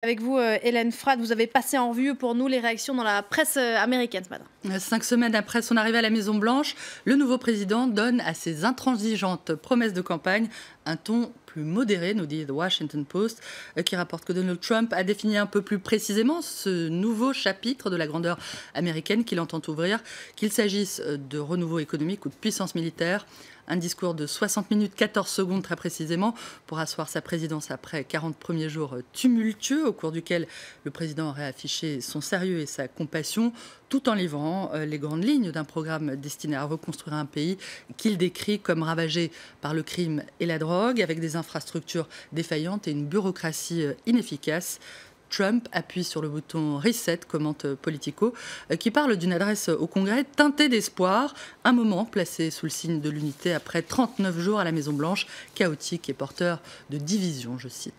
Avec vous, Hélène Frade, vous avez passé en revue pour nous les réactions dans la presse américaine ce matin. 5 semaines après son arrivée à la Maison-Blanche, le nouveau président donne à ses intransigeantes promesses de campagne un ton plus modéré, nous dit The Washington Post, qui rapporte que Donald Trump a défini un peu plus précisément ce nouveau chapitre de la grandeur américaine qu'il entend ouvrir, qu'il s'agisse de renouveau économique ou de puissance militaire. Un discours de 60 minutes 14 secondes très précisément pour asseoir sa présidence après 40 premiers jours tumultueux au cours duquel le président aurait affiché son sérieux et sa compassion tout en livrant les grandes lignes d'un programme destiné à reconstruire un pays qu'il décrit comme ravagé par le crime et la drogue, avec des infrastructures défaillantes et une bureaucratie inefficace. Trump appuie sur le bouton Reset, commente Politico, qui parle d'une adresse au Congrès teintée d'espoir, un moment placé sous le signe de l'unité après 39 jours à la Maison-Blanche, chaotique et porteur de division, je cite.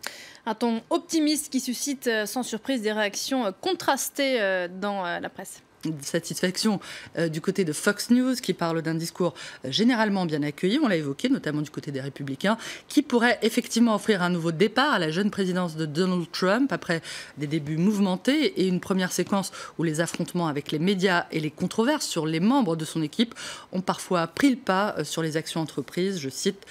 Un ton optimiste qui suscite sans surprise des réactions contrastées dans la presse. Satisfaction du côté de Fox News qui parle d'un discours généralement bien accueilli, on l'a évoqué, notamment du côté des Républicains, qui pourrait effectivement offrir un nouveau départ à la jeune présidence de Donald Trump après des débuts mouvementés et une première séquence où les affrontements avec les médias et les controverses sur les membres de son équipe ont parfois pris le pas sur les actions entreprises, je cite.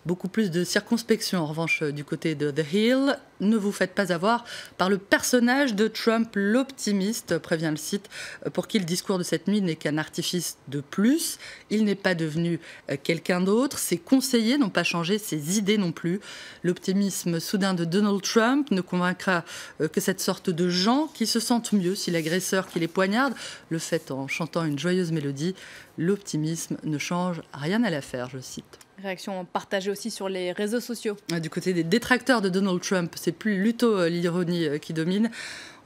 Beaucoup plus de circonspection, en revanche, du côté de The Hill. Ne vous faites pas avoir par le personnage de Trump, l'optimiste, prévient le site, pour qui le discours de cette nuit n'est qu'un artifice de plus. Il n'est pas devenu quelqu'un d'autre. Ses conseillers n'ont pas changé, ses idées non plus. L'optimisme soudain de Donald Trump ne convaincra que cette sorte de gens qui se sentent mieux si l'agresseur qui les poignarde le fait en chantant une joyeuse mélodie. L'optimisme ne change rien à l'affaire, je cite. Réaction partagée aussi sur les réseaux sociaux. Du côté des détracteurs de Donald Trump, c'est plutôt l'ironie qui domine.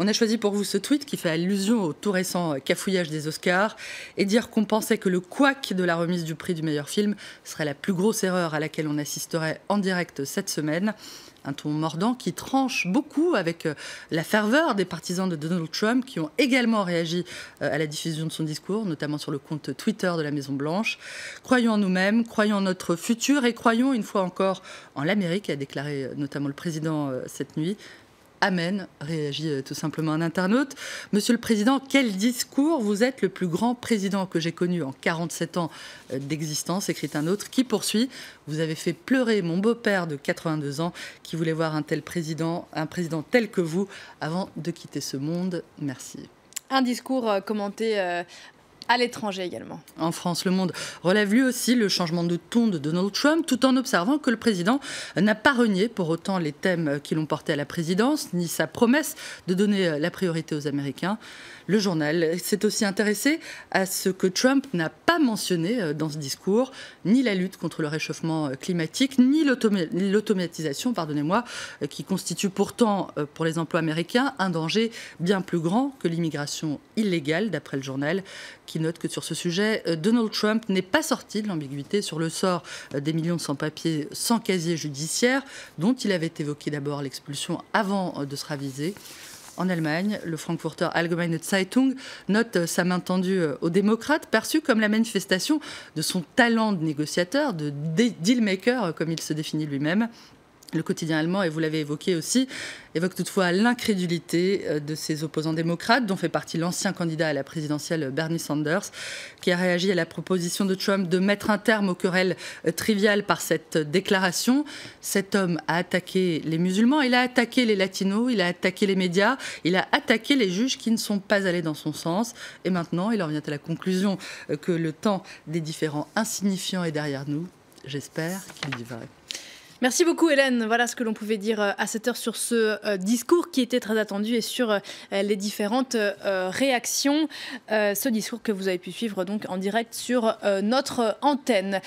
On a choisi pour vous ce tweet qui fait allusion au tout récent cafouillage des Oscars et dire qu'on pensait que le couac de la remise du prix du meilleur film serait la plus grosse erreur à laquelle on assisterait en direct cette semaine. Un ton mordant qui tranche beaucoup avec la ferveur des partisans de Donald Trump qui ont également réagi à la diffusion de son discours, notamment sur le compte Twitter de la Maison-Blanche. Croyons en nous-mêmes, croyons en notre futur et croyons une fois encore en l'Amérique, a déclaré notamment le président cette nuit. Amen, réagit tout simplement un internaute. Monsieur le Président, quel discours! Vous êtes le plus grand président que j'ai connu en 47 ans d'existence, écrit un autre, qui poursuit. Vous avez fait pleurer mon beau-père de 82 ans qui voulait voir un président tel que vous avant de quitter ce monde. Merci. Un discours commenté à l'étranger également. En France, Le Monde relève lui aussi le changement de ton de Donald Trump, tout en observant que le président n'a pas renié pour autant les thèmes qui l'ont porté à la présidence, ni sa promesse de donner la priorité aux Américains. Le journal s'est aussi intéressé à ce que Trump n'a pas mentionné dans ce discours, ni la lutte contre le réchauffement climatique, ni l'automatisation, qui constitue pourtant pour les emplois américains un danger bien plus grand que l'immigration illégale, d'après le journal, qui note que sur ce sujet, Donald Trump n'est pas sorti de l'ambiguïté sur le sort des millions de sans-papiers sans casier judiciaire, dont il avait évoqué d'abord l'expulsion avant de se raviser. En Allemagne, le Frankfurter Allgemeine Zeitung note sa main tendue aux démocrates, perçue comme la manifestation de son talent de négociateur, de dealmaker, comme il se définit lui-même. Le quotidien allemand, et vous l'avez évoqué aussi, évoque toutefois l'incrédulité de ses opposants démocrates, dont fait partie l'ancien candidat à la présidentielle Bernie Sanders, qui a réagi à la proposition de Trump de mettre un terme aux querelles triviales par cette déclaration. Cet homme a attaqué les musulmans, il a attaqué les latinos, il a attaqué les médias, il a attaqué les juges qui ne sont pas allés dans son sens. Et maintenant, il en vient à la conclusion que le temps des différends insignifiants est derrière nous. J'espère qu'il y va. Merci beaucoup Hélène. Voilà ce que l'on pouvait dire à cette heure sur ce discours qui était très attendu et sur les différentes réactions. Ce discours que vous avez pu suivre donc en direct sur notre antenne.